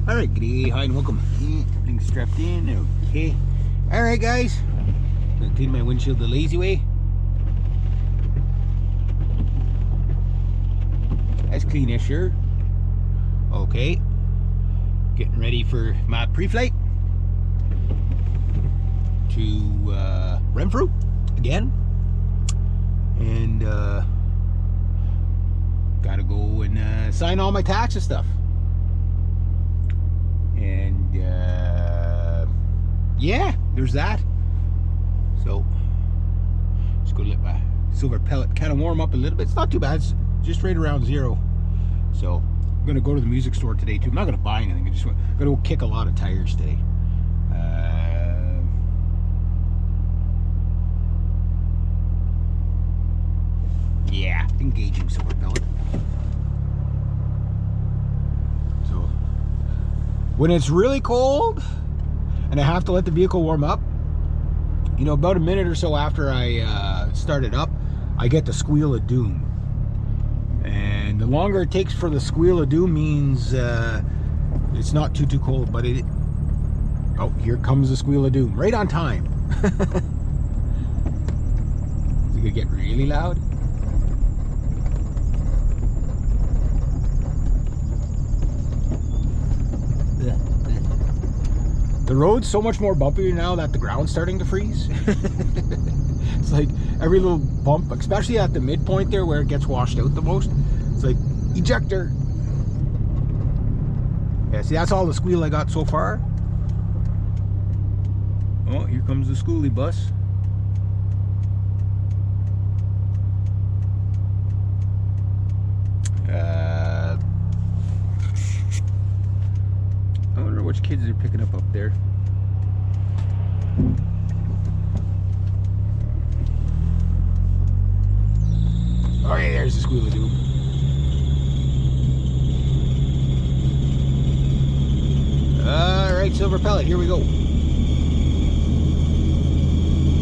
Alright, good day, hi and welcome. Everything's strapped in, okay. Alright guys, I'm gonna clean my windshield the lazy way. That's clean-ish here. Okay, getting ready for my pre-flight to Renfrew again. And gotta go and sign all my taxes stuff. And yeah, there's that. So just go let my silver pellet kind of warm up a little bit. It's not too bad, it's just right around 0. So I'm gonna go to the music store today too. I'm not gonna buy anything, I'm gonna go kick a lot of tires today. Yeah, engaging silver pellet. So when it's really cold and I have to let the vehicle warm up, you know, about a minute or so after I start it up, I get the squeal of doom. And the longer it takes for the squeal of doom means it's not too cold, but it... Oh, here comes the squeal of doom. Right on time. Is it gonna get really loud? The road's so much more bumpy now that the ground's starting to freeze. It's like every little bump, especially at the midpoint there where it gets washed out the most, it's like ejector. Yeah, see, that's all the squeal I got so far. Oh, here comes the schoolie bus. I wonder which kids they're picking up there. Oh yeah, there's the squeal of doom. Alright, silver pellet, here we go.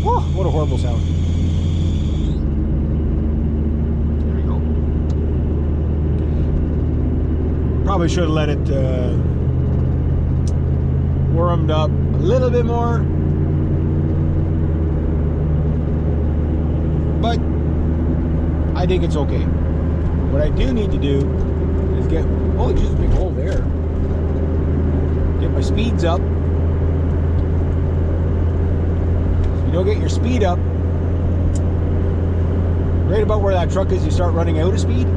Whoa, what a horrible sound. There we go. Probably should have let it warmed up a little bit more, but I think it's okay. What I do need to do is get, oh, just a big hole there, get my speeds up. If you don't get your speed up right about where that truck is, you start running out of speed.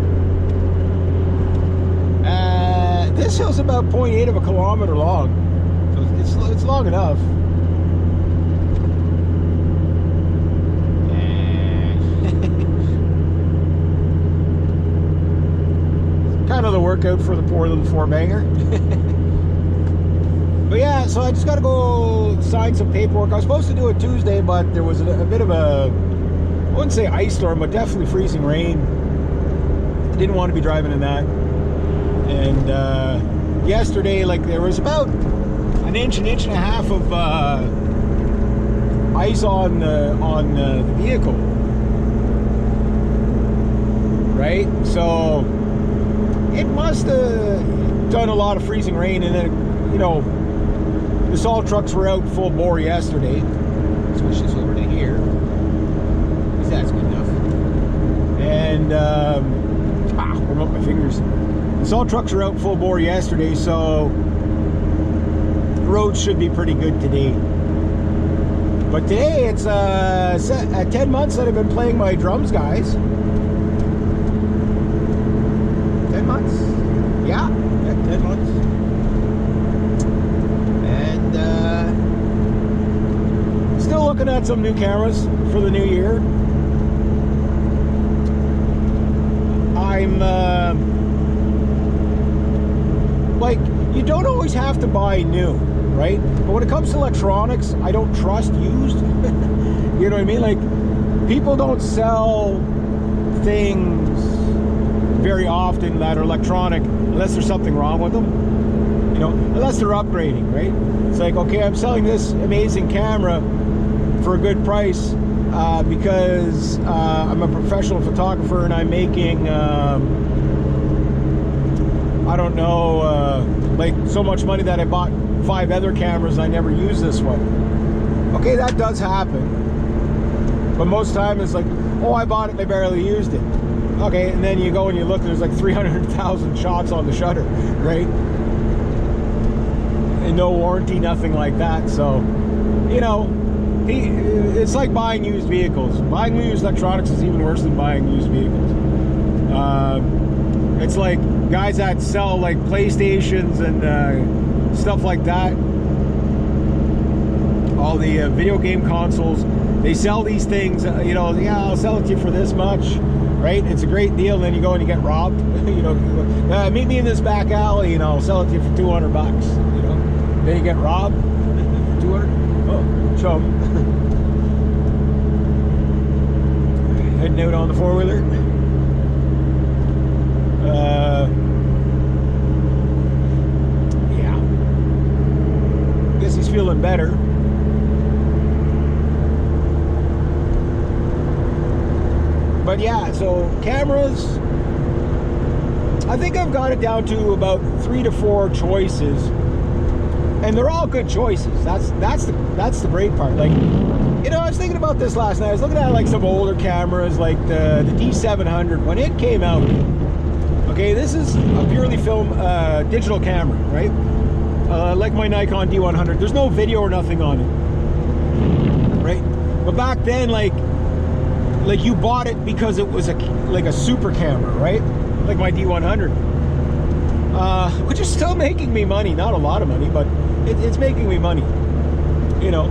This hill's about 0.8 of a kilometer long. It's long enough. Kind of the workout for the poor little 4-banger. But yeah, so I just got to go sign some paperwork. I was supposed to do it Tuesday, but there was a bit of a, I wouldn't say ice storm, but definitely freezing rain. I didn't want to be driving in that. And yesterday, like, there was about an inch and a half of ice on the vehicle, right? So it must have done a lot of freezing rain, and then, you know, the salt trucks were out full bore yesterday. Switch this over to here, because that's good enough. And warm up my fingers. The salt trucks are out full bore yesterday, so roads should be pretty good today. But today it's 10 months that I've been playing my drums, guys. 10 months? Yeah, 10 months. And still looking at some new cameras for the new year. I'm like, you don't always have to buy new, right? But when it comes to electronics, I don't trust used. You know what I mean? Like, people don't sell things very often that are electronic unless there's something wrong with them. You know, unless they're upgrading, right? It's like, okay, I'm selling this amazing camera for a good price because I'm a professional photographer and I'm making I don't know, like so much money that I bought 5 other cameras and I never use this one. Okay, that does happen. But most time it's like, oh, I bought it and I barely used it. Okay, and then you go and you look, there's like 300,000 shots on the shutter, right? And no warranty, nothing like that. So, you know, it's like buying used vehicles. Buying used electronics is even worse than buying used vehicles. It's like guys that sell like PlayStations and stuff like that. All the video game consoles, they sell these things, you know, yeah, I'll sell it to you for this much, right? It's a great deal. Then you go and you get robbed. You know, meet me in this back alley, you know, I'll sell it to you for 200 bucks, you know. Then you get robbed for 200. Oh, chum. Heading out on the four-wheeler. Yeah. Guess he's feeling better. But yeah, so cameras, I think I've got it down to about 3 to 4 choices, and they're all good choices. That's the great part. Like, you know, I was thinking about this last night. I was looking at like some older cameras, like the D700 when it came out. Okay, this is a purely film digital camera, right? Like my Nikon D100. There's no video or nothing on it, right? But back then, like you bought it because it was like a super camera, right? Like my D100, which is still making me money. Not a lot of money, but it's making me money, you know.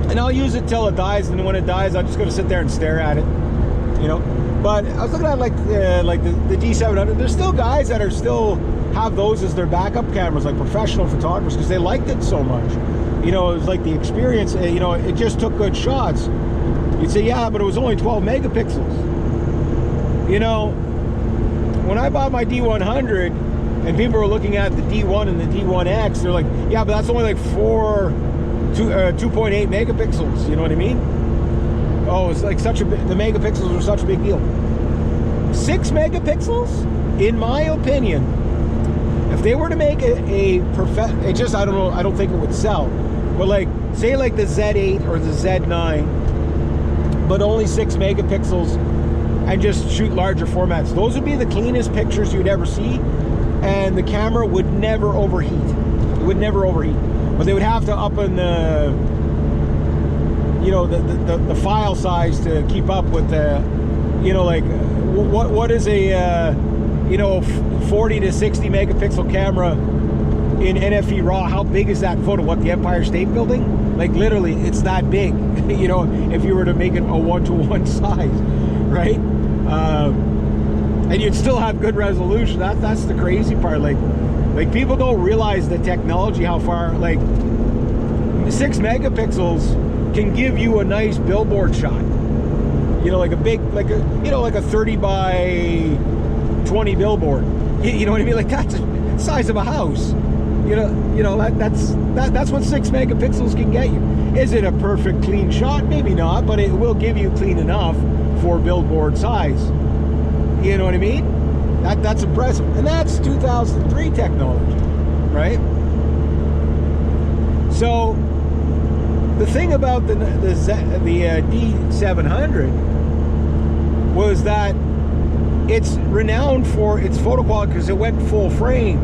And I'll use it till it dies, and when it dies, I'm just going to sit there and stare at it, you know. But I was looking at like the D700. There's still guys that are still have those as their backup cameras, like professional photographers, because they liked it so much. You know, it was like the experience. You know, it just took good shots. You'd say, yeah, but it was only 12 megapixels. You know, when I bought my D100 and people were looking at the D1 and the D1X, they're like, yeah, but that's only like 2.8 megapixels. You know what I mean? Oh, it's like the megapixels were such a big deal. 6 megapixels, in my opinion, if they were to make it just, I don't know, I don't think it would sell. But like, say like the Z8 or the Z9, but only 6 megapixels and just shoot larger formats. Those would be the cleanest pictures you'd ever see, and the camera would never overheat. It would never overheat. But they would have to up in the, you know, the file size to keep up with the, you know, like what is a you know, 40 to 60 megapixel camera in NFE RAW? How big is that photo? What, the Empire State Building? Like literally, it's that big. You know, if you were to make it a 1-to-1 size, right? And you'd still have good resolution. That's the crazy part. Like people don't realize the technology, how far, like 6 megapixels can give you a nice billboard shot. You know, like a big, like a, you know, like a 30 by 20 billboard. You know what I mean? Like that's the size of a house. You know that's what 6 megapixels can get you. Is it a perfect clean shot? Maybe not, but it will give you clean enough for billboard size. You know what I mean? That's impressive, and that's 2003 technology, right? So the thing about the D700 was that it's renowned for its photo quality because it went full frame,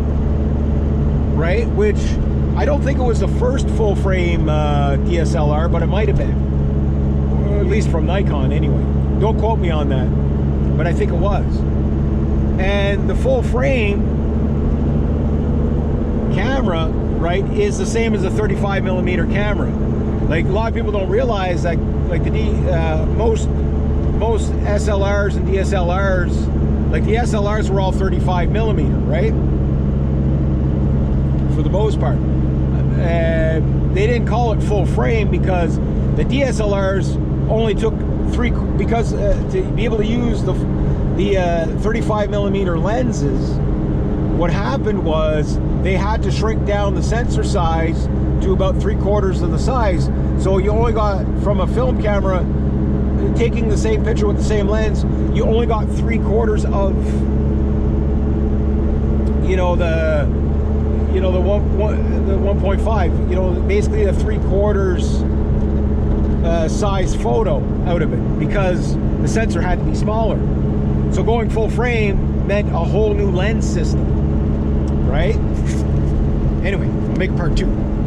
right? Which I don't think it was the first full frame DSLR, but it might have been, or at least from Nikon anyway. Don't quote me on that, but I think it was. And the full frame camera, right, is the same as a 35 millimeter camera. Like a lot of people don't realize that, like the most SLRs and DSLRs, like the SLRs were all 35 millimeter, right? For the most part. They didn't call it full frame because the DSLRs only took 3, because to be able to use the 35 millimeter lenses, what happened was they had to shrink down the sensor size to about 3/4 of the size. So you only got, from a film camera, taking the same picture with the same lens, you only got 3/4 of, you know, you know, the 1.5, you know, basically a 3/4 size photo out of it, because the sensor had to be smaller. So going full frame meant a whole new lens system, right? Anyway, I'll make part 2.